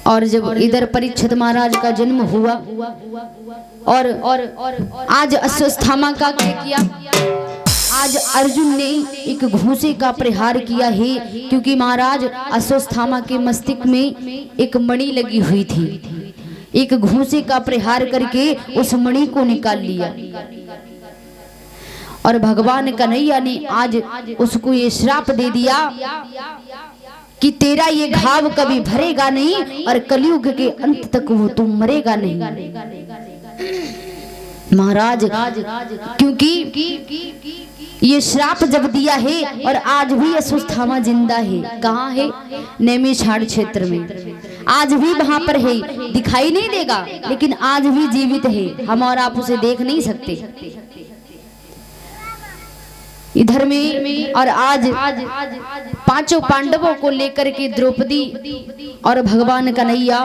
और जब इधर परीक्षित महाराज का जन्म हुआ और आज अश्वत्थामा का क्या किया, आज अर्जुन ने एक घूंसे का प्रहार किया है, क्योंकि महाराज अश्वत्थामा के मस्तिष्क में एक मणि लगी हुई थी। एक घूंसे का प्रहार करके उस मणि को निकाल लिया और भगवान कन्हैया ने आज उसको ये श्राप दे दिया कि तेरा ये घाव कभी भरेगा नहीं और कलयुग के अंत तक वो तू मरेगा नहीं। महाराज क्योंकि ये श्राप जब दिया है और आज भी अश्वत्थामा जिंदा है। कहाँ है? नैमिषारण्य क्षेत्र में। आज भी वहां पर है, दिखाई नहीं देगा लेकिन आज भी जीवित है। हम और आप उसे देख नहीं सकते इधर में। और आज पांचों पांडवों को लेकर के द्रौपदी और भगवान कन्हैया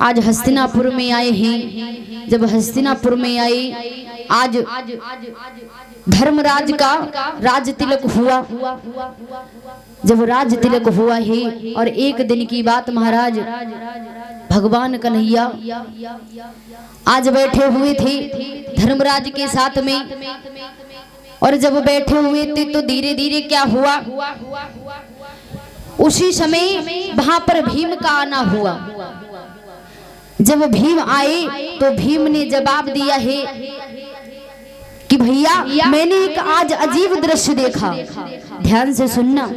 आज हस्तिनापुर में आए हैं। जब हस्तिनापुर में आए, आज धर्मराज का राज तिलक हुआ। जब राज तिलक हुआ है और एक दिन की बात, महाराज भगवान कन्हैया आज बैठे हुए थे धर्मराज के साथ में। और जब बैठे हुए थे तो धीरे धीरे क्या हुआ, उसी समय वहां पर भीम का आना हुआ। जब भीम आए तो भीम ने जवाब दिया है कि भैया मैंने एक आज अजीब दृश्य देखा। ध्यान से सुनना।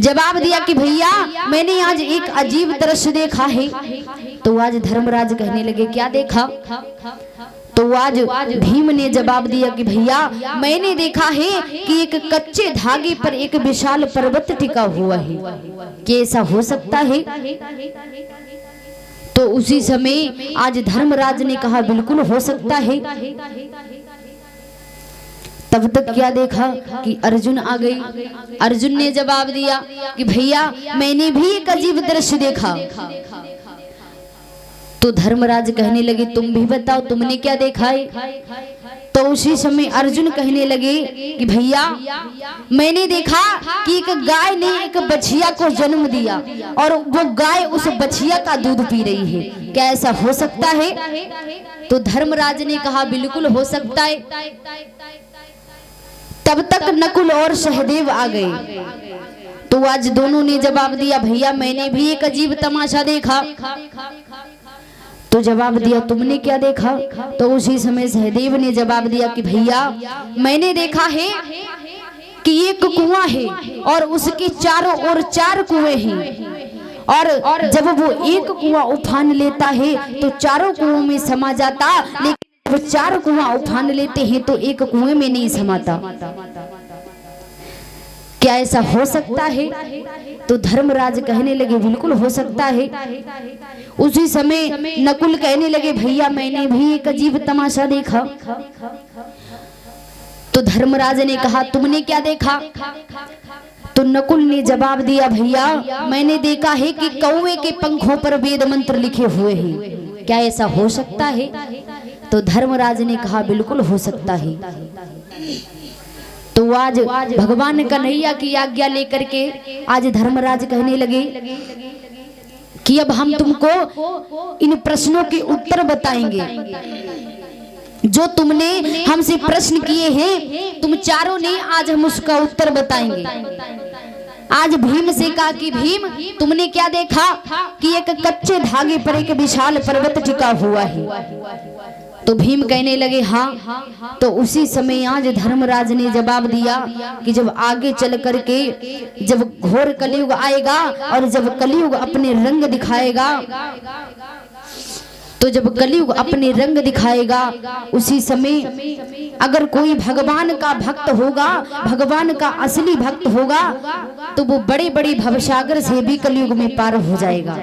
जवाब दिया कि भैया मैंने आज एक अजीब दृश्य देखा है। तो आज धर्मराज कहने लगे क्या देखा? तो आज भीम ने जवाब दिया कि भैया मैंने देखा है कि एक कच्चे धागे पर एक विशाल पर्वत टिका हुआ है। क्या ऐसा हो सकता है? तो उसी समय आज धर्मराज ने कहा बिल्कुल हो सकता है। तब तक क्या देखा कि अर्जुन आ गई। अर्जुन ने जवाब दिया कि भैया मैंने भी एक अजीब दृश्य देखा। तो धर्मराज कहने लगे तुम भी बताओ तुमने क्या देखा है? तो उसी समय अर्जुन कहने लगे कि भैया मैंने देखा कि एक गाय ने एक बछिया को जन्म दिया और वो गाय उस बछिया का दूध पी रही है। क्या ऐसा हो सकता है? तो धर्मराज ने कहा बिल्कुल हो सकता है। तब तक नकुल और सहदेव आ गए। तो आज दोनों ने जवाब दिया भैया मैंने भी एक अजीब तमाशा देखा। तो जवाब दिया तुमने क्या देखा? तो उसी समय सहदेव ने जवाब दिया कि भैया मैंने देखा है कि एक कुआं है और उसके चारों ओर 4 कुएं हैं और जब वो एक कुआं उफान लेता है तो चारों कुओं में समा जाता, लेकिन वो 4 कुआं उफान लेते हैं तो एक कुएं में नहीं समाता। क्या ऐसा हो सकता है? तो धर्मराज कहने लगे बिल्कुल हो सकता है। उसी समय नकुल कहने लगे भैया मैंने भी एक अजीब तमाशा देखा। तो धर्मराज ने कहा तुमने क्या देखा? तो नकुल ने जवाब दिया भैया मैंने देखा है कि कौवे के पंखों पर वेद मंत्र लिखे हुए हैं। क्या ऐसा हो सकता है? तो धर्मराज ने कहा बिल्कुल हो सकता है। तो आज भगवान कन्हैया की आज्ञा लेकर के आज धर्मराज कहने लगे कि अब हम तुमको इन प्रश्नों के उत्तर बताएंगे जो तुमने हमसे प्रश्न किए हैं। तुम चारों ने आज हम उसका उत्तर बताएंगे। आज भीम से कहा कि भीम तुमने क्या देखा? कि एक कच्चे धागे पर एक विशाल पर्वत टिका हुआ है। तो भीम कहने लगे हाँ। तो उसी समय आज धर्मराज ने जवाब दिया कि जब आगे चल करके जब घोर कलयुग आएगा और जब कलयुग अपने रंग दिखाएगा, तो जब कलयुग अपने रंग दिखाएगा उसी समय अगर कोई भगवान का भक्त होगा, भगवान का असली भक्त होगा, तो वो बड़े बड़े भवसागर से भी कलयुग में पार हो जाएगा।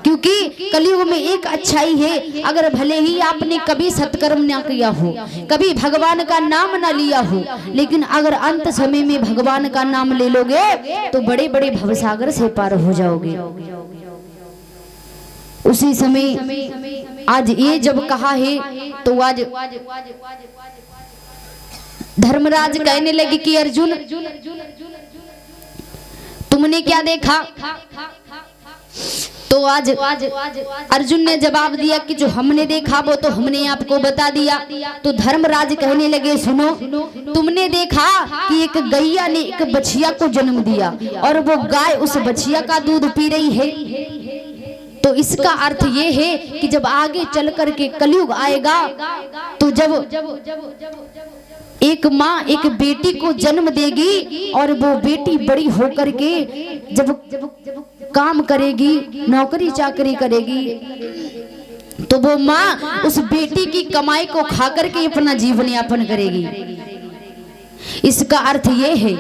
क्योंकि कलयुग में एक अच्छाई है, अगर भले ही आपने कभी सत्कर्म ना किया हो, कभी भगवान का नाम ना लिया हो, लेकिन अगर अंत समय में भगवान का नाम ले लोगे तो बड़े बड़े भवसागर से पार हो जाओगे। उसी समय आज ये जब कहा है तो आज धर्मराज कहने लगे कि अर्जुन तुमने क्या देखा? तो आज अर्जुन ने जवाब दिया कि जो हमने देखा वो तो हमने आपको बता दिया। तो धर्मराज कहने लगे सुनो, तुमने देखा कि एक गैया ने एक बछिया को जन्म दिया और वो गाय उस बछिया का दूध पी रही है। तो इसका अर्थ ये है कि जब आगे चल कर के कलयुग आएगा तो जब एक माँ एक बेटी को जन्म देगी और वो बेटी बड़ी होकर के जब काम करेगी, नौकरी चाकरी करेगी, तो वो माँ उस बेटी की कमाई को खा करके अपना जीवन यापन करेगी। इसका अर्थ ये है।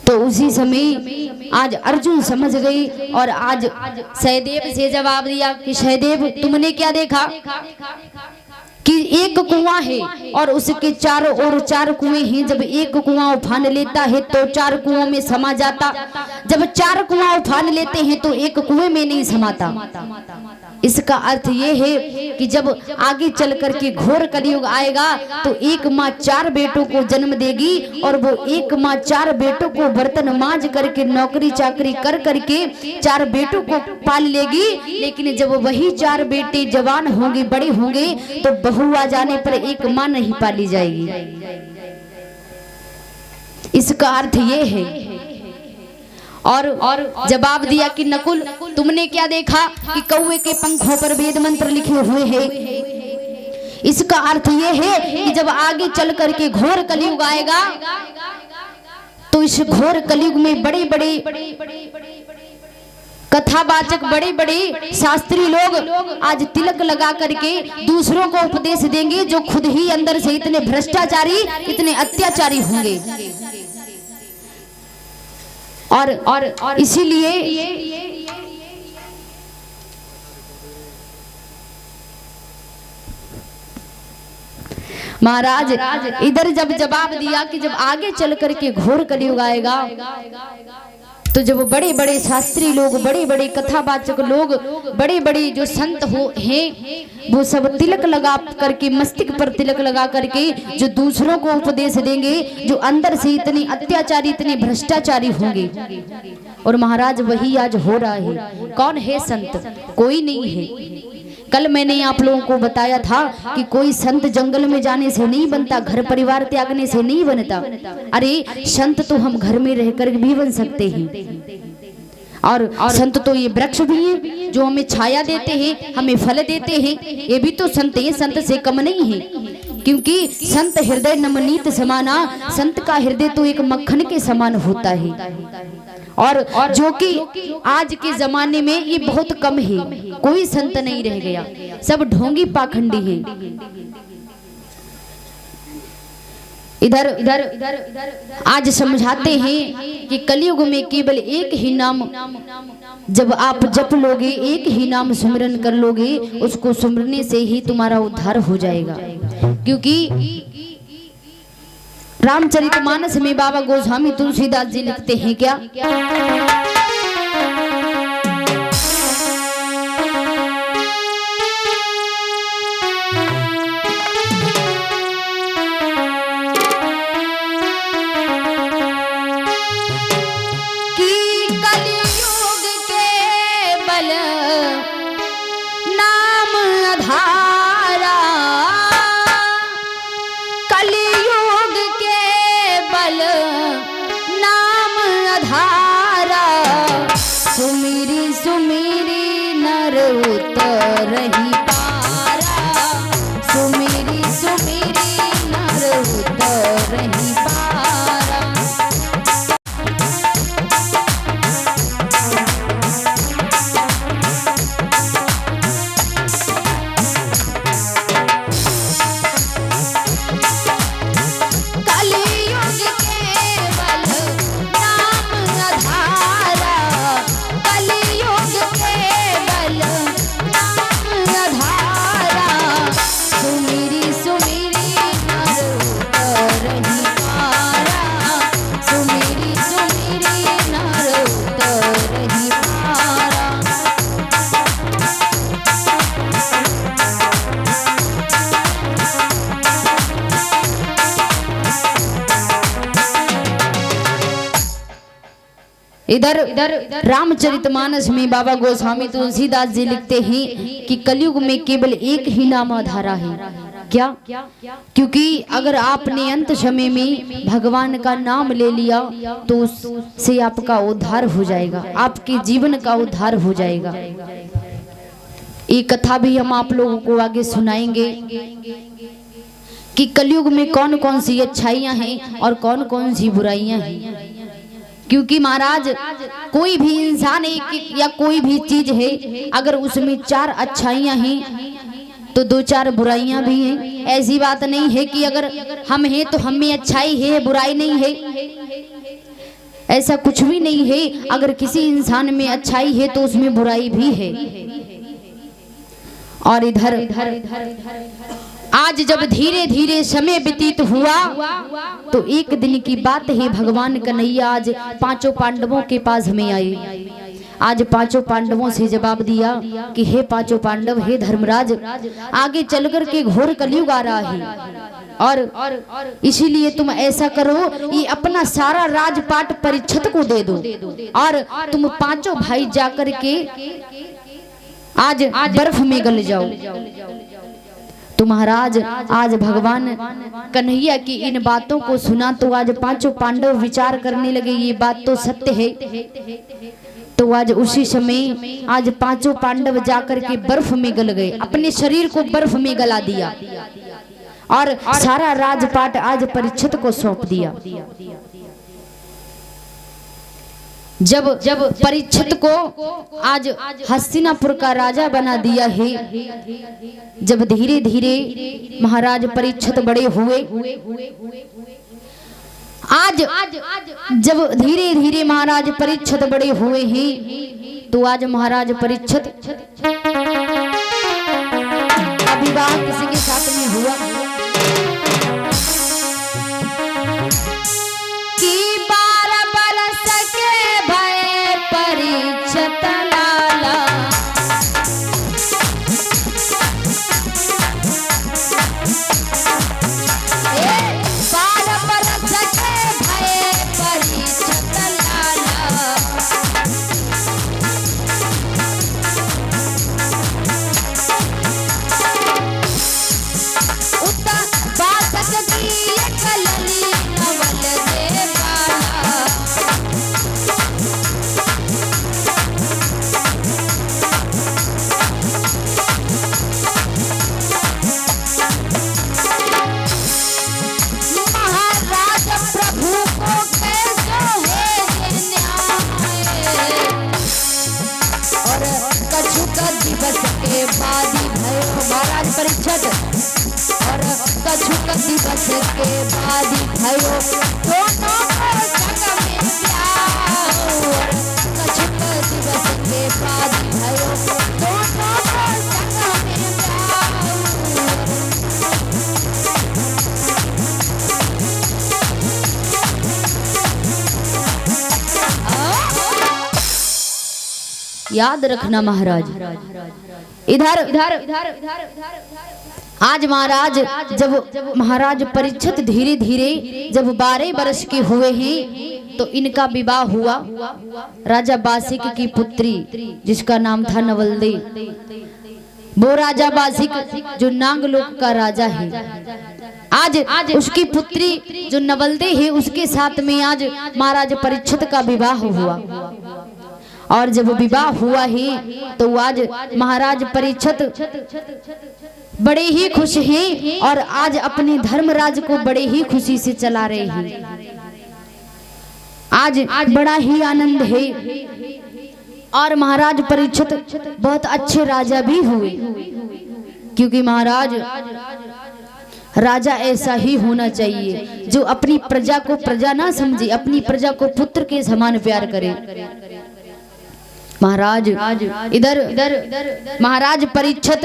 तो उसी समय आज अर्जुन समझ गई और आज सहदेव से जवाब दिया कि सहदेव तुमने क्या देखा कि एक कुआं है और उसके चारों ओर 4 कुएं हैं। जब एक कुआं उफान लेता है तो 4 कुओं में समा जाता, जब 4 कुआं उफान लेते हैं तो एक कुएं में नहीं समाता। इसका अर्थ ये है कि जब आगे चल करके घोर कलयुग आएगा तो एक माँ 4 बेटों को जन्म देगी और वो एक माँ 4 बेटों को बर्तन मांज करके नौकरी चाकरी कर करके 4 बेटों को पाल लेगी। लेकिन जब वही 4 बेटे जवान होंगे, बड़े होंगे, तो बहू आ जाने पर एक माँ नहीं पाली जाएगी। इसका अर्थ ये है। और जवाब दिया कि नकुल तुमने क्या देखा कि कौवे के पंखों पर वेद मंत्र लिखे हुए हैं। इसका अर्थ ये है कि जब आगे चल करके घोर कलयुग आएगा तो इस घोर कलयुग में बड़े बड़े कथावाचक, बड़े बड़े शास्त्री लोग आज तिलक लगा करके दूसरों को उपदेश देंगे, जो खुद ही अंदर से इतने भ्रष्टाचारी, इतने अत्याचारी होंगे। और इसीलिए महाराज इधर जब जवाब दिया कि जब आगे चल करके घोर कलयुग आएगा तो जब बड़े बड़े शास्त्री लोग, बड़े बड़े कथावाचक लोग, बड़े बड़े जो संत हैं वो सब तिलक लगा करके, मस्तिष्क पर तिलक लगा करके जो दूसरों को उपदेश देंगे, जो अंदर से इतने अत्याचारी, इतने भ्रष्टाचारी होंगे। और महाराज वही आज हो रहा है। कौन है संत? कोई नहीं है। कल मैंने आप लोगों को बताया था कि कोई संत जंगल में जाने से नहीं बनता, घर परिवार त्यागने से नहीं बनता। अरे संत तो हम घर में रहकर भी बन सकते हैं। और संत तो ये वृक्ष भी हैं जो हमें छाया देते हैं, हमें फल देते हैं। ये भी तो संत है, संत से कम नहीं है। क्योंकि संत हृदय नमनीत समाना, संत का हृदय तो एक मक्खन के समान होता है। और जो कि आज के जमाने में ये बहुत कम है। कोई संत नहीं रह गया, सब ढोंगी पाखंडी है। इधर आज समझाते हैं कि कलयुग में केवल एक ही नाम, जब आप जप लोगे, एक ही नाम सुमिरन कर लोगे, उसको सुमिरने से ही तुम्हारा उद्धार हो जाएगा। क्योंकि रामचरितमानस में बाबा गोस्वामी तुलसीदास जी लिखते हैं क्या, नाम आधारा इधर रामचरितमानस में बाबा गोस्वामी तुलसीदास जी लिखते हैं कि कलयुग में केवल एक ही नाम आधारा है। क्या? क्योंकि अगर आपने अंत समय में भगवान का नाम ले लिया तो उससे आपका उद्धार हो जाएगा, आपके जीवन का उद्धार हो जाएगा। ये कथा भी हम आप लोगों को आगे सुनाएंगे कि कलयुग में कौन कौन सी अच्छाइयां हैं और कौन कौन सी बुराइयां हैं। क्योंकि महाराज कोई भी इंसान या कोई भी चीज है, अगर उसमें 4 अच्छाइयां हैं तो 2-4 बुराइयां भी हैं। ऐसी बात नहीं है कि अगर हम हैं तो हम में अच्छाई है, बुराई नहीं है, ऐसा कुछ भी नहीं है। अगर किसी इंसान में अच्छाई है तो उसमें बुराई भी है। और इधर आज जब धीरे धीरे समय व्यतीत हुआ तो एक दिन की बात है, भगवान कन्हैया आज 5 पांडवों के पास में आए। आज 5 पांडवों से जवाब दिया कि हे 5 पांडव, हे धर्मराज, आगे चलकर के घोर कलयुग आ रहा है और इसीलिए तुम ऐसा करो, ये अपना सारा राजपाट परीक्षित को दे दो और तुम 5 भाई जाकर के आज बर्फ में गल जाओ। तो महाराज आज भगवान कन्हैया की इन बातों को सुना तो आज 5 पांडव विचार करने लगे, ये बात तो सत्य है। तो आज उसी समय आज 5 पांडव जाकर के बर्फ में गल गए, अपने शरीर को बर्फ में गला दिया और सारा राजपाट आज परीक्षित को सौंप दिया। जब परीक्षित को आज हस्तिनापुर का राजा बना दिया है, जब धीरे धीरे महाराज परीक्षित बड़े हुए, आज जब धीरे धीरे महाराज परीक्षित बड़े हुए हैं तो आज महाराज परीक्षित विवाह किसी के साथ में हुआ कि 12 बरस के भय परीक्षित लाला, 12 बरस के भय परीक्षित लाला, उता बासठ की एक लली नवल दे बाला, महाराज प्रभु को कैसो है ये न्याय, और कछुक दिवस के बाद ही भयो महाराज परीक्षित, और कछुक दिवस के बाद ही भयो दोनों को संग में ब्याह, और कछुक दिवस के बाद ही भयो दोनों को संग में ब्याह। याद रखना महाराज, इधर आज महाराज जब महाराज परीक्षित धीरे धीरे जब 12 वर्ष के हुए हैं तो इनका विवाह हुआ राजा बासिक की पुत्री जिसका नाम था नवलदे। वो राजा बासिक जो नागलोक का राजा है, आज उसकी पुत्री जो नवलदे है उसके साथ में आज महाराज परीक्षित का विवाह हुआ। और जब विवाह हुआ है तो आज महाराज परीक्षित बड़े ही खुश हैं और आज अपने धर्मराज को बड़े ही खुशी से चला रहे हैं। आज बड़ा ही आनंद है और महाराज परीक्षित बहुत अच्छे राजा भी हुए, क्योंकि महाराज राजा ऐसा ही होना चाहिए जो अपनी प्रजा को प्रजा ना समझे, अपनी प्रजा को पुत्र के समान प्यार करे। महाराज इधर महाराज परीक्षित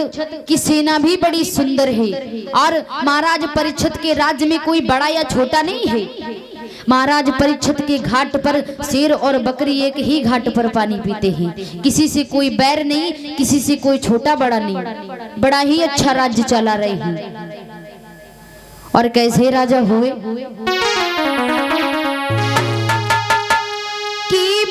की सेना भी बड़ी सुंदर है और महाराज परीक्षित के राज्य में कोई बड़ा या छोटा नहीं है। महाराज परीक्षित के घाट पर शेर और बकरी एक ही घाट पर पानी पीते हैं, किसी से कोई बैर नहीं, किसी से कोई छोटा बड़ा नहीं, बड़ा ही अच्छा राज्य चला रहे हैं। और कैसे राजा हुए कि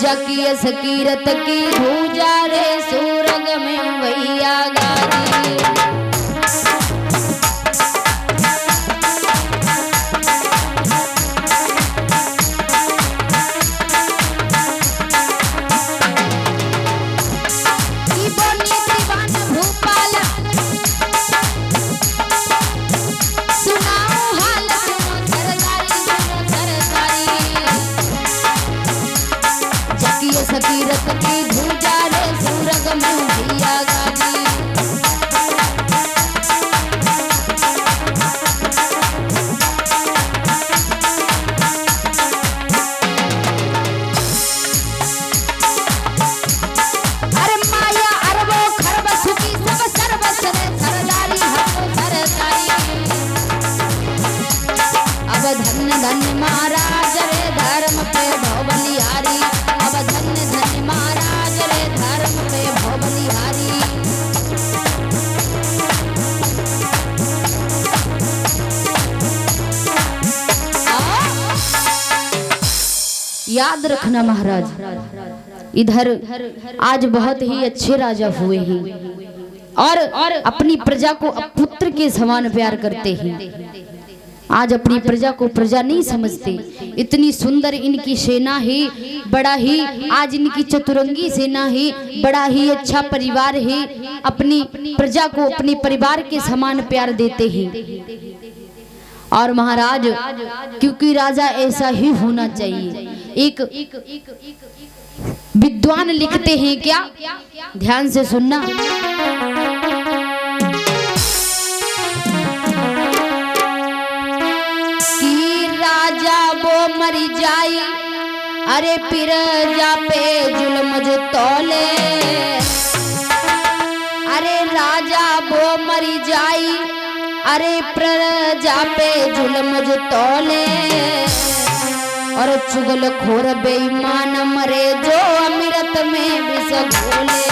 जाकिया सकीरत की धूजा रे सूरग में भैया गारी। सकीरत की धूजा रे सूरग में भैया गारी। अरे माया अरबो खरब सुखी सब सर्वस रे सरदारी हम सरदारी। अब धन्य धन्य महाराज रे धर्म पे भवबलिहारी। अब धन्य धन्य महाराज रे धर्म पे भवबलिहारी। याद रखना महाराज, इधर आज बहुत ही अच्छे राजा हुए हैं और अपनी प्रजा को पुत्र के समान प्यार करते हैं। आज अपनी प्रजा को प्रजा नहीं समझते। इतनी सुंदर इनकी सेना है, बड़ा ही आज इनकी चतुरंगी सेना है, बड़ा ही अच्छा परिवार है। अपनी प्रजा को अपने परिवार के समान प्यार देते हैं। और महाराज क्योंकि राजा ऐसा ही होना चाहिए। एक विद्वान लिखते हैं, क्या ध्यान से सुनना। मरी जाई अरे प्रजा पे जुल्म जो तौले। अरे राजा वो मरी जाई अरे प्रजा पे जुल्म जो तौले। और चुगल खोर बेईमान मरे जो अमृत में विष घोले।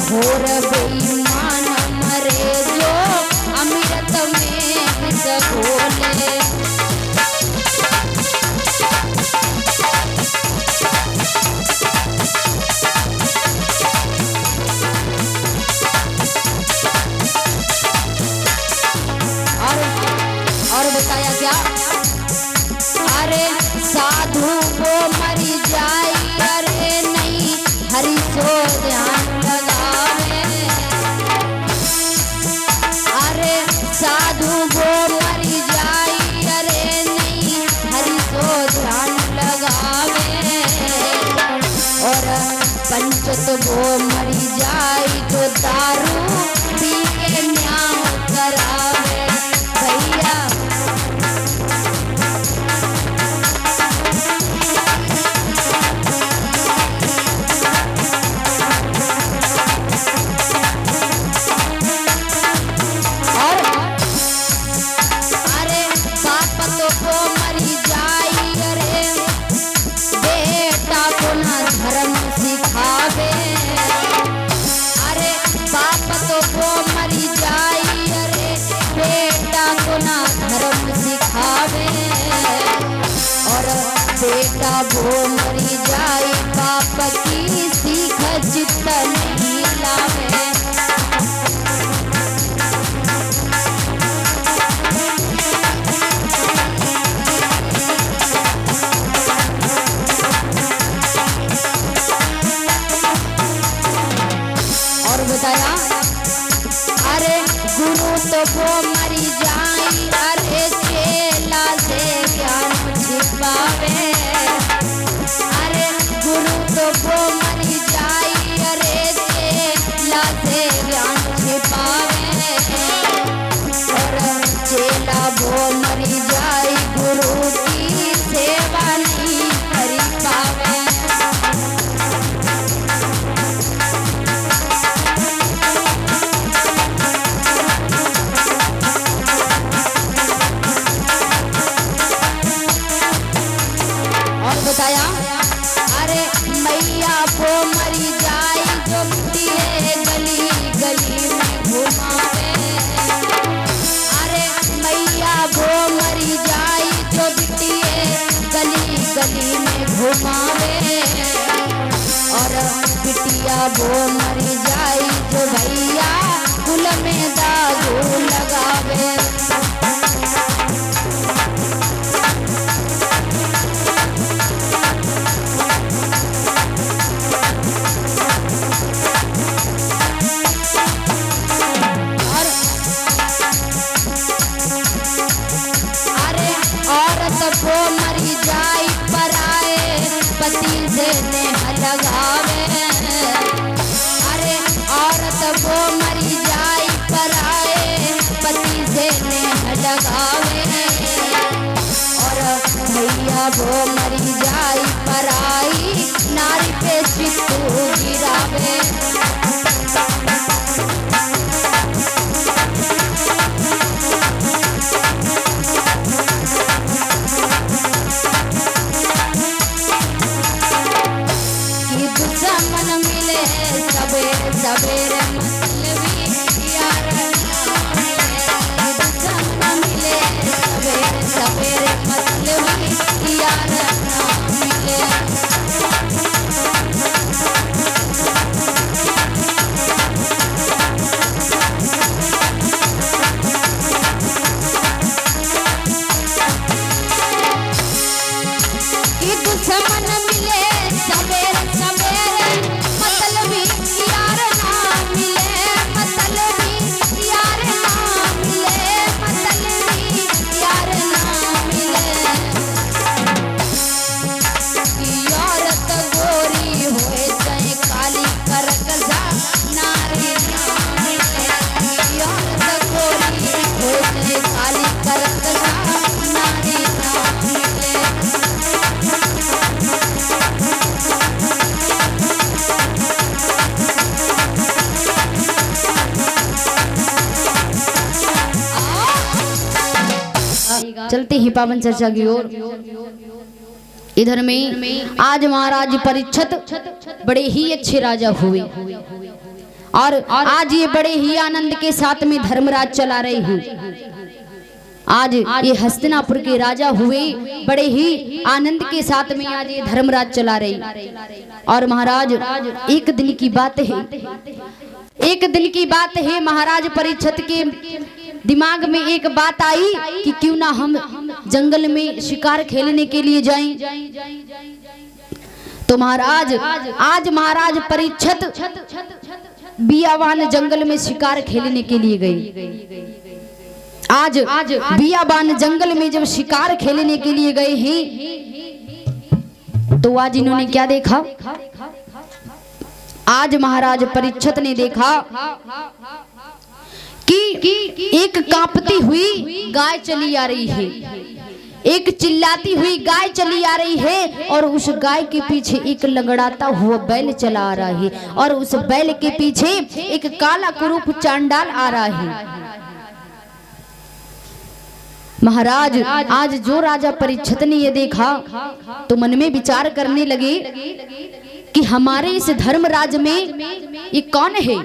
घोर बेईमान मरे जो अमृत में विष घोले। और बताया क्या, अरे साधु वो मरी जाए अरे नहीं हरि सो ध्यान लगावे। अरे साधु वो मरी जाए अरे नहीं हरि सो ध्यान लगावे। और पंचत वो मरी जाए जो दारू पी के न्याय करावे। भैया बेटा वो मरी जाए बाप की सीख चित्त नहीं लावे। और बताया, अरे गुरु तो वो मरी जाए अरे चेला से ज्ञान छिपावे। अरे गुरु तो वो मरी जाए अरे चेला से ज्ञान छिपावे। और चेला वो मरी जाए गुरु की सेवा नहीं कर पावे। घुमावे और बिटिया वो मर जाई जो भैया कुल में दारू लगावे। वो मरी जाई पराए पति से नेह लगावे। अरे औरत वो मरी जाई पराए पति से नेह लगावे और भैया वो मरी जाई पराई नारी पे चित्तू गिरावे। सवेरे सवेरे मतलबी यार मिले, सवेरे सवेरे मतलबी यार मिले। कि दुश्मन मिले सवेरे सवेरे मतलबी यार ना मिले, मतलबी यार ना मिले, मतलबी यार ना मिले। कि औरत गोरी होए चाहे काली करकजा नारी ना मिले। कि औरत गोरी होए चाहे काली करकजा नारी ना मिले। चलते ही पावन चर्चा की ओर। इधर में आज महाराज परीक्षित बड़े ही अच्छे राजा हुए और आज ये बड़े ही आनंद के साथ में धर्मराज चला रहे हैं। आज ये हस्तिनापुर के राजा हुए, बड़े ही आनंद के साथ में आज ये धर्मराज चला रहे। और महाराज एक दिन की बात है, एक दिन की बात है, महाराज परीक्षित के दिमाग में एक बात आई कि क्यों ना हम जंगल में शिकार खेलने के लिए जाएं। तो महाराज आज महाराज परीक्षित बियाबान जंगल में शिकार खेलने के लिए गए। आज बियाबान जंगल में जब शिकार खेलने के लिए गए हैं तो आज इन्होंने क्या देखा? आज महाराज परीक्षित ने देखा कि एक कांपती हुई गाय चली आ रही है, एक चिल्लाती हुई गाय चली आ रही है और उस गाय के पीछे एक लंगड़ाता हुआ बैल चला आ रहा है और उस बैल के पीछे एक काला कुरूप चांडाल आ रहा है। महाराज आज जो राजा परीक्षित ने ये देखा तो मन में विचार करने लगे कि हमारे इस धर्मराज में ये कौन है?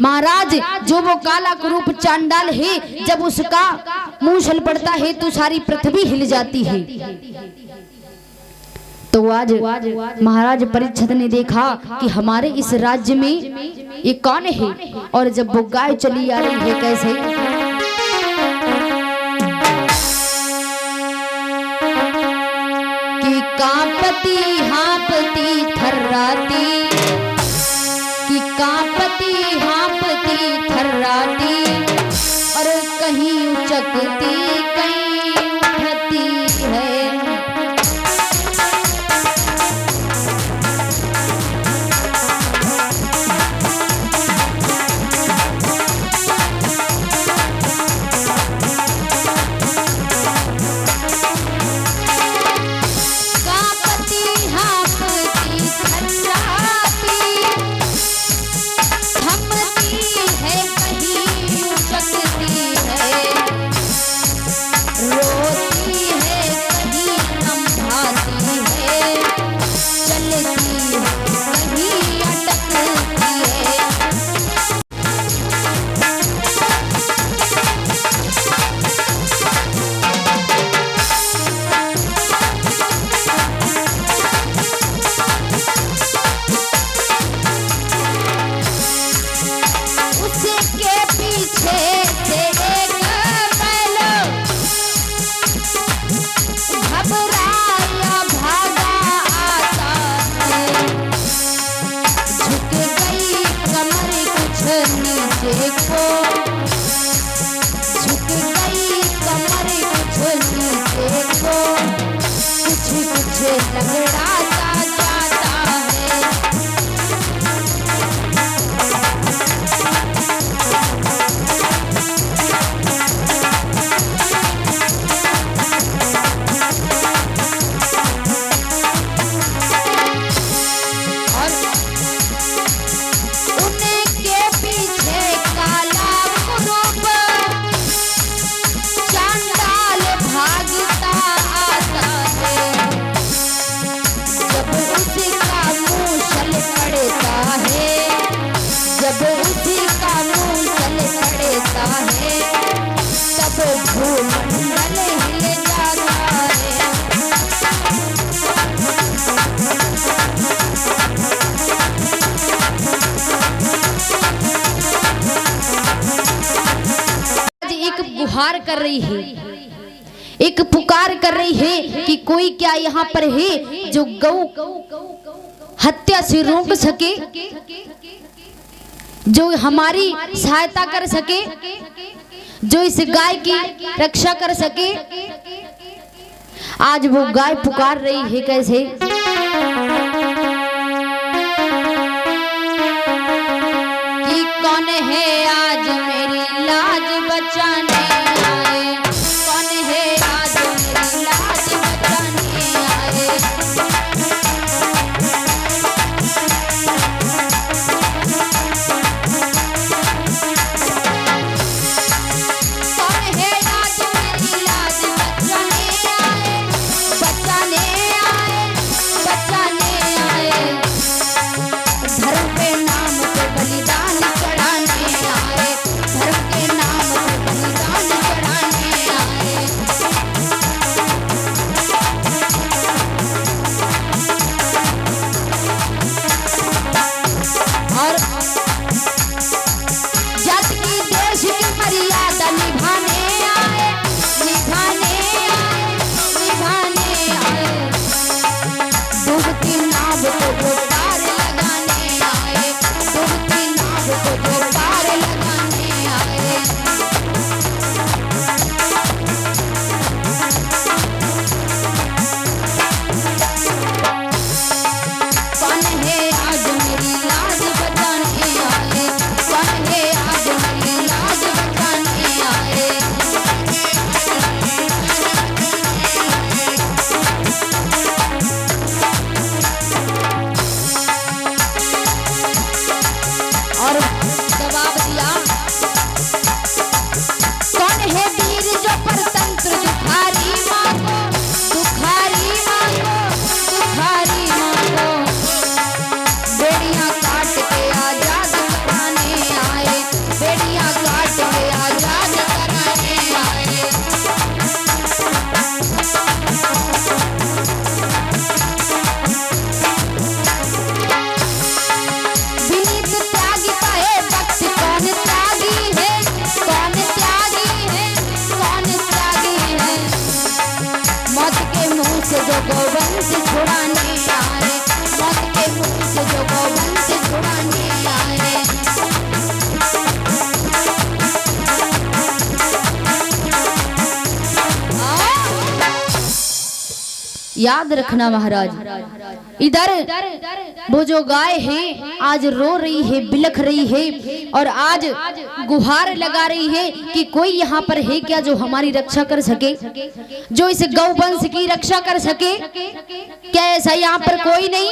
महाराज जो वो काला कुरूप चांडाल है, जब उसका मुंह छल पड़ता है तो सारी पृथ्वी हिल जाती है। तो आज महाराज परीक्षित ने देखा कि हमारे इस राज्य में ये कौन है और जब वो गाय चली आ रही है कैसे? कांपती हाँपती थर्राती, कि कांपती हाँपती थर्राती और कहीं उचकती कहीं उठती है। कांपती हाँपती थर्राती झुक गई कमर कुछ नीचे को, झुक गई कमर कुछ नीचे को, कुछ कुछ लंगड़ाता जाता है। जब उसी का मुंह चल पड़ता है, तब भूमंडल हिल जाता है। एक गुहार कर रही है, एक पुकार कर रही है कि कोई क्या यहाँ पर है जो गौ हत्या से रोक सके, जो हमारी सहायता कर सके, जो इस गाय की रक्षा कर सके। आज वो गाय पुकार रही है कैसे? कि कौन है आज मेरी लाज बचाने आए, कौन है आज मेरी लाज बचाने आए। गौवंश छुड़ाने आए, मौत के मुंह से जो गौवंश छुड़ाने आए। याद रखना महाराज, इधर वो जो गाय है आज रो रही है, बिलख रही है और आज गुहार लगा रही है कि कोई यहाँ पर है क्या जो हमारी रक्षा कर सके, जो इस गौवंश की रक्षा कर सके। क्या ऐसा यहाँ पर कोई नहीं?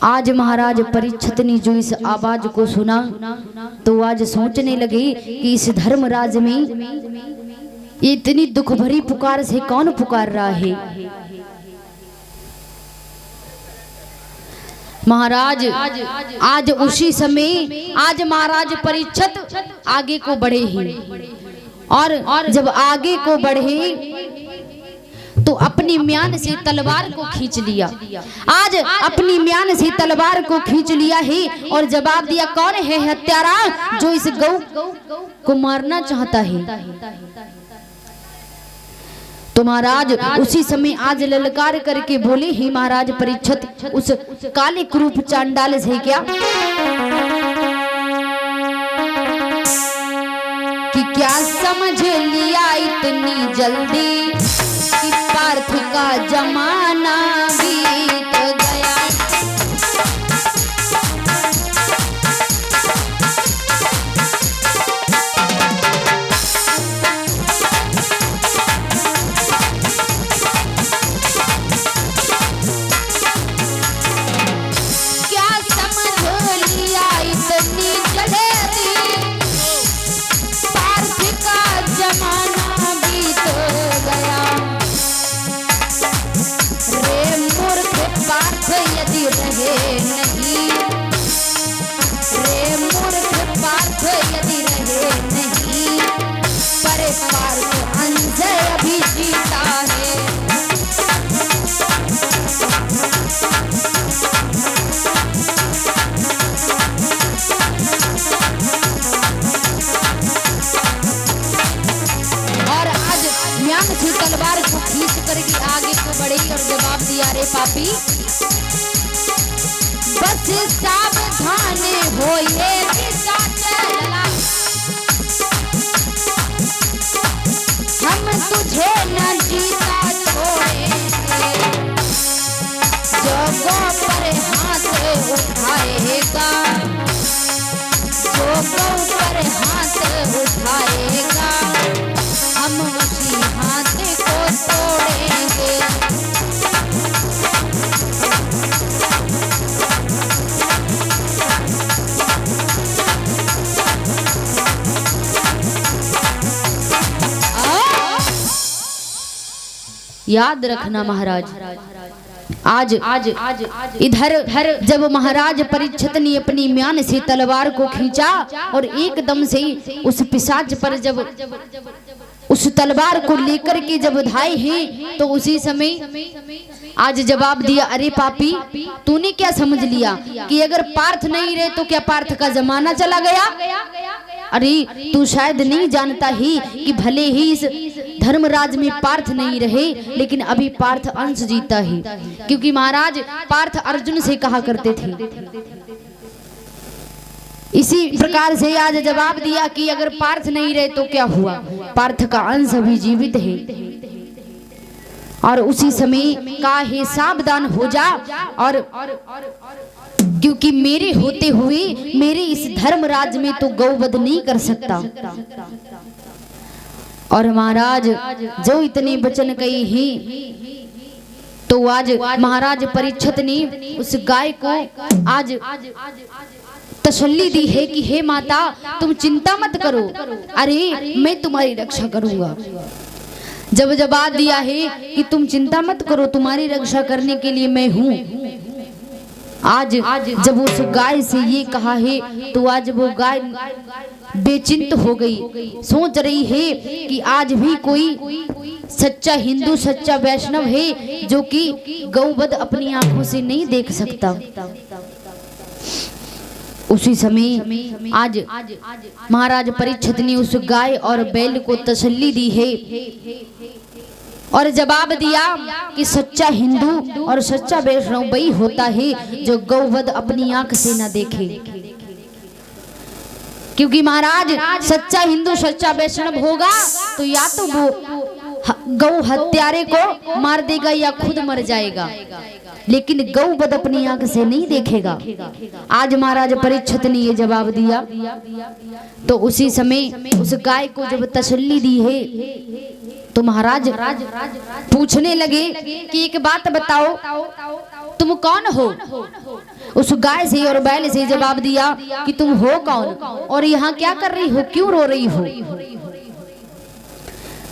आज महाराज परीक्षित ने जो इस आवाज को सुना तो आज सोचने लगे कि इस धर्मराज में इतनी दुख भरी पुकार से कौन पुकार रहा है। महाराज आज उसी समय आज महाराज परीक्षित आगे को बढ़े हैं और जब आगे को बढ़े तो अपनी म्यान से तलवार को खींच लिया। आज अपनी म्यान से तलवार को खींच लिया है और जवाब दिया, कौन है हत्यारा जो इस गौ को मारना चाहता है। तो महाराज उसी समय आज ललकार करके बोले, हे महाराज परीक्षित, उस काले क्रूप चांडाल से क्या कि क्या समझ लिया इतनी जल्दी कि पार्थ का जमाना बीत गया। तलवार को खींच करके आगे को बढ़ी और जवाब दिया, रे पापी बस सावधान हो ये हम तुझे न जीता छोड़ेंगे, जो गौ पर हाथ उठाएगा, जो गौ पर हाथ उठाएगा हम उसी हाथ को तोड़ेंगे। याद रखना महाराज, आज इधर जब महाराज परीक्षित ने अपनी म्यान से तलवार को खींचा और एकदम से उस पिशाच पर जब उस तलवार को लेकर के जब धाए हैं, तो उसी समय आज जवाब दिया, अरे पापी तूने क्या समझ लिया कि अगर पार्थ नहीं रहे तो क्या पार्थ का जमाना चला गया। अरे तू शायद नहीं जानता ही कि भले ही इस धर्मराज में पार्थ नहीं रहे, लेकिन अभी पार्थ अंश जीता है, क्योंकि महाराज पार्थ अर्जुन से कहा करते थे। इसी प्रकार से आज जवाब दिया कि अगर पार्थ नहीं रहे तो क्या हुआ, पार्थ का अंश अभी जीवित है। और उसी समय कहा, हे सावधान हो जा, और क्योंकि मेरे होते हुए मेरे इस धर्मराज में तो गौवध नहीं कर सकता। और महाराज जो इतने वचन कहे हैं, तो आज महाराज परीक्षित ने उस गाय को आज तसल्ली दी है कि हे माता तुम चिंता मत करो, अरे मैं तुम्हारी रक्षा करूंगा। जब जवाब दिया है कि तुम चिंता मत करो, तुम्हारी रक्षा करने के लिए मैं हूँ। आज जब उस गाय से ये कहा है, तो आज वो गाय बेचिंत हो गई, सोच रही है कि आज भी कोई सच्चा हिंदू सच्चा वैष्णव है जो कि गौवध अपनी आंखों से नहीं देख सकता। उसी समय आज महाराज परीक्षित ने उस गाय और बैल को तसल्ली दी है और जवाब दिया कि सच्चा हिंदू और सच्चा वैष्णव वही होता है जो गौवध अपनी आंख से न देखे। क्योंकि महाराज सच्चा हिंदू सच्चा वैष्णव होगा तो या तो वो गौ हत्यारे को मार देगा या खुद मर जाएगा, लेकिन गौवध अपनी आंख से नहीं देखेगा। आज महाराज परीक्षित ने ये जवाब दिया, तो उसी समय उस गाय को जब तसल्ली दी है, तो महाराज पूछने लगे कि एक बात बताओ, तुम कौन हो। उस गाय से और बैल से जवाब दिया कि तुम हो कौन और यहाँ क्या कर रही हो, क्यों रो रही हो।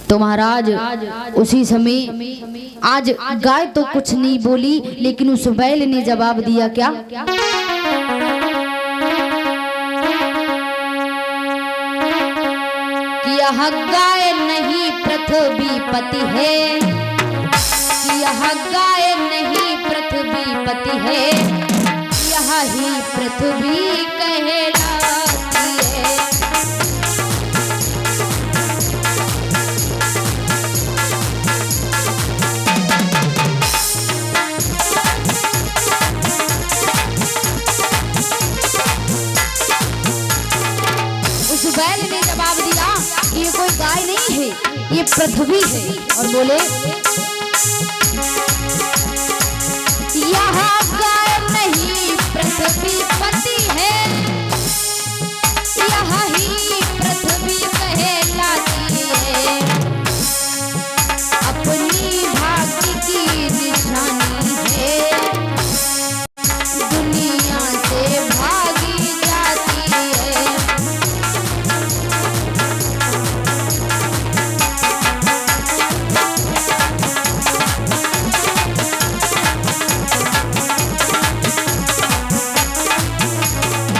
तो महाराज उसी समय आज गाय तो कुछ नहीं बोली, लेकिन उस बैल ने जवाब दिया क्या, कि यह गाय नहीं पृथ्वीपति है, कि यह गाय नहीं पृथ्वीपति है, यह ही पृथ्वी कहलाती है। ये पृथ्वी है। और बोले यहाँ गाय नहीं पृथ्वी पति है, यहाँ ही पृथ्वी कहलाती है, अपनी भाग्य की निशानी है, दुनिया से भागी जाती है।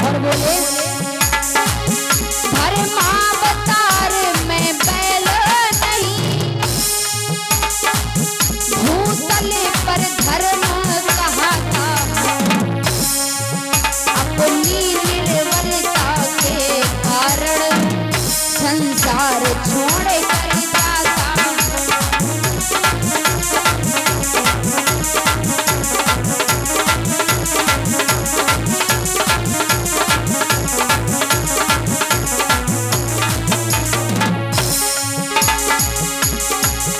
और बोले धर्मावतार में बैल नहीं, भूतले पर धर्म कहा था, अपनी निर्बलता के कारण संसार छोड़ कर जाता।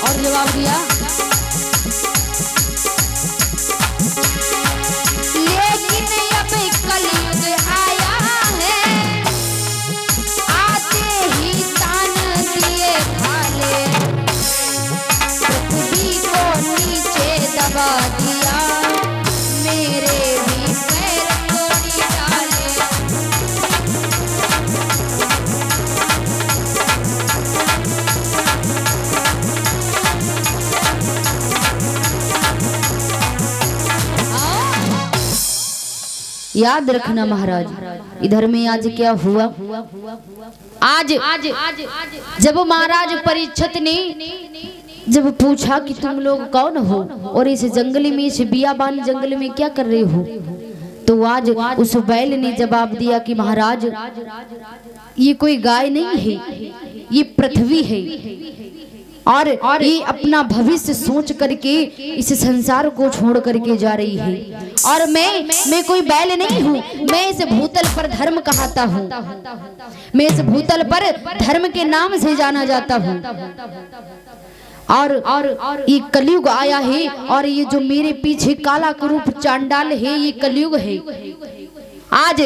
और जवाब दिया लेकिन अब कलयुग आया है, आते ही तान दिए भाले, पृथ्वी को नीचे दबा दिया, मेरे भी पैर तोड़ी डाले। याद रखना महाराज, इधर में आज क्या हुआ। आज जब महाराज परीक्षित ने जब पूछा कि तुम लोग कौन हो और इस जंगल में, इस बियाबान जंगल में क्या कर रहे हो, तो आज उस बैल ने जवाब दिया कि महाराज ये कोई गाय नहीं है, ये पृथ्वी है, और ये अपना भविष्य सोच करके इस संसार को छोड़ करके जा रही है, और मैं कोई बैल नहीं हूँ, मैं इस भूतल पर धर्म कहता हूँ, मैं इस भूतल पर धर्म के नाम से जाना जाता हूँ, और ये कलयुग आया है, और ये जो मेरे पीछे काला रूप चांडाल है ये कलयुग है। आज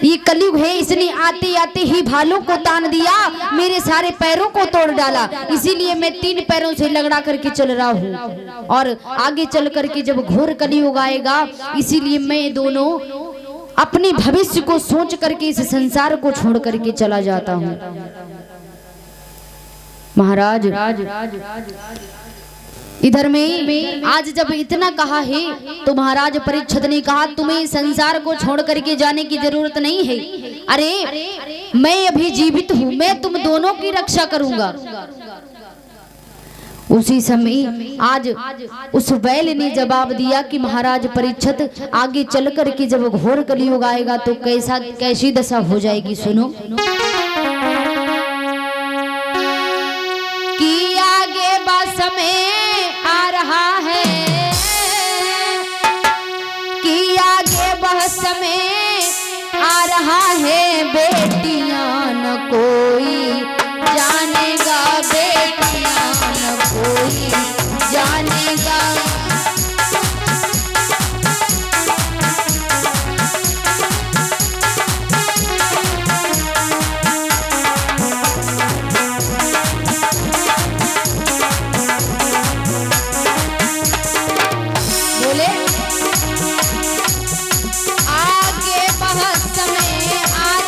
ये कलयुग है, इसने आते आते ही भालों को तान दिया, मेरे सारे पैरों को तोड़ डाला, इसीलिए मैं 3 पैरों से लगड़ा करके चल रहा हूँ, और आगे चल करके जब घोर कलयुग आएगा, इसीलिए मैं दोनों अपने भविष्य को सोच करके इस संसार को छोड़ करके चला जाता हूँ। महाराज इधर में आज जब इतना कहा है तो महाराज परीक्षित ने कहा तुम्हें संसार को छोड़ करके जाने की जरूरत नहीं है, अरे मैं अभी जीवित हूँ, मैं तुम दोनों की रक्षा करूंगा। उसी समय आज उस बैल ने जवाब दिया कि महाराज परीक्षित आगे चल करके जब घोर कलयुग आएगा तो कैसी दशा हो जाएगी, सुनो। कि आगे समय आ रहा है, कि आगे वह समय आ रहा है, बेटियां न कोई जानेगा, बेटियां न कोई जानेगा। बोले आगे बहुत समय आ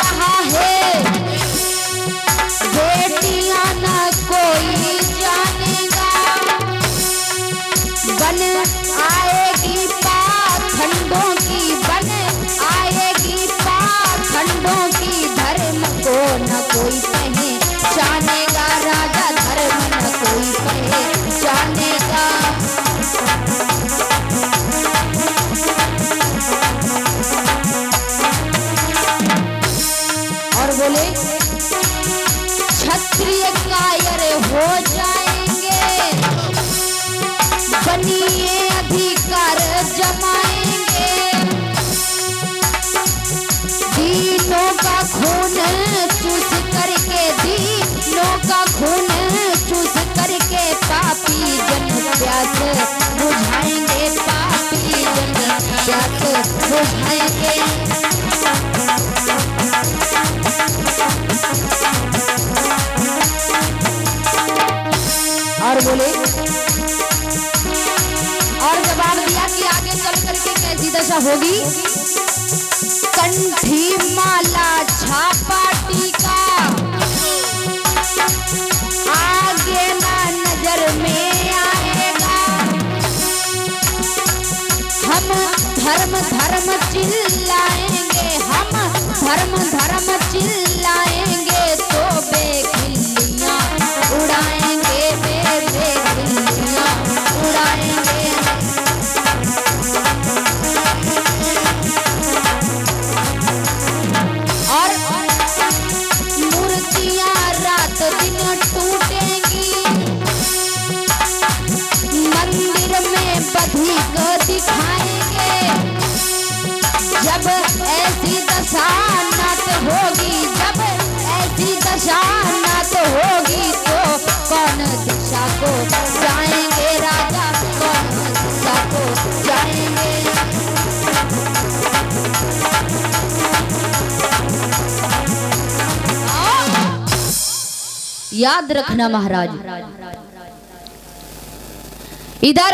बुझाएंगे। और बोले और जवाब दिया कि आगे चल करके कैसी दशा होगी। कंठी माला छापा टीका आगे ना नजर में आएगा। हम धर्म धर्म चिल्लाएंगे, हम धर्म धर्म चिल्लाएंगे तो बेखिल्लियां उड़ाएंगे, बेखिल्लियां उड़ाएंगे। और मूर्तियां रात दिन टूटेंगी, मंदिर में बधिक दिखाएंगे। जब ऐसी दशा नात होगी, जब ऐसी दशा नात होगी तो कौन दिशा को जाएंगे राजा, कौन दिशा को जाएंगे। याद रखना महाराज, इधर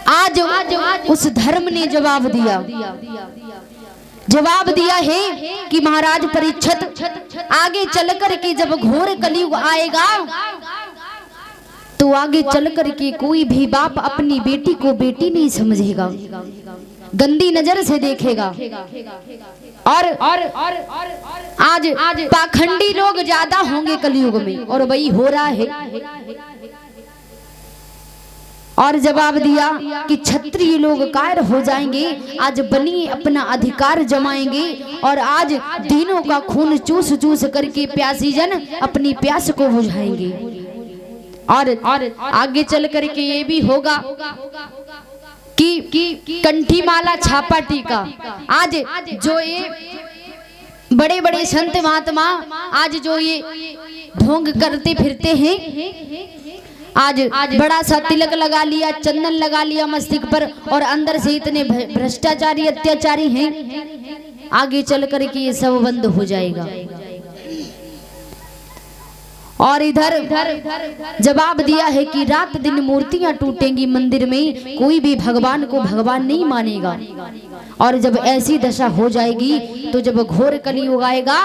आज उस धर्म ने जवाब दिया है कि महाराज परीक्षित आगे चलकर के जब घोर कलयुग आएगा तो आगे चलकर के कोई भी बाप अपनी बेटी को बेटी नहीं समझेगा, गंदी नजर से देखेगा। और आज पाखंडी लोग ज्यादा होंगे कलयुग में, और वही हो रहा है। और जवाब दिया कि क्षत्रिय लोग कायर हो जाएंगे, आज बनी अपना अधिकार जमाएंगे और आज दीनों का खून चूस चूस करके प्यासी जन अपनी प्यास को बुझाएंगे। और आगे चल करके ये भी होगा कि कंठी माला छापा टीका, आज जो ये बड़े बड़े संत महात्मा आज जो ये ढोंग करते फिरते हैं, आज बड़ा सा तिलक लगा लिया, चंदन लगा लिया मस्तिष्क पर, और अंदर से इतने भ्रष्टाचारी अत्याचारी हैं, आगे चल कर के ये सब बंद हो जाएगा। और इधर जवाब दिया है कि रात दिन मूर्तियां टूटेंगी मंदिर में, कोई भी भगवान को भगवान नहीं मानेगा। और जब ऐसी दशा हो जाएगी तो जब घोर कलयुग आएगा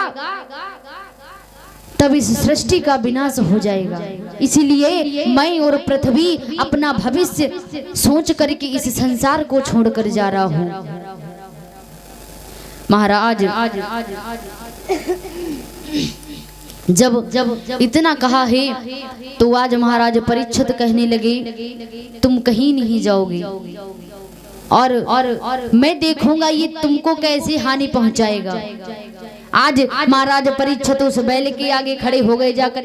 तब इस सृष्टि का विनाश हो जाएगा। इसीलिए मैं और पृथ्वी अपना भविष्य सोच करके इस संसार को छोड़कर जा रहा हूँ। महाराज जब इतना कहा है तो आज महाराज परीक्षित कहने लगे तुम कहीं नहीं जाओगे, और मैं देखूंगा ये तुमको कैसे हानि पहुंचाएगा। आज महाराज परीक्षित उस बैल के आगे खड़े हो गए जाकर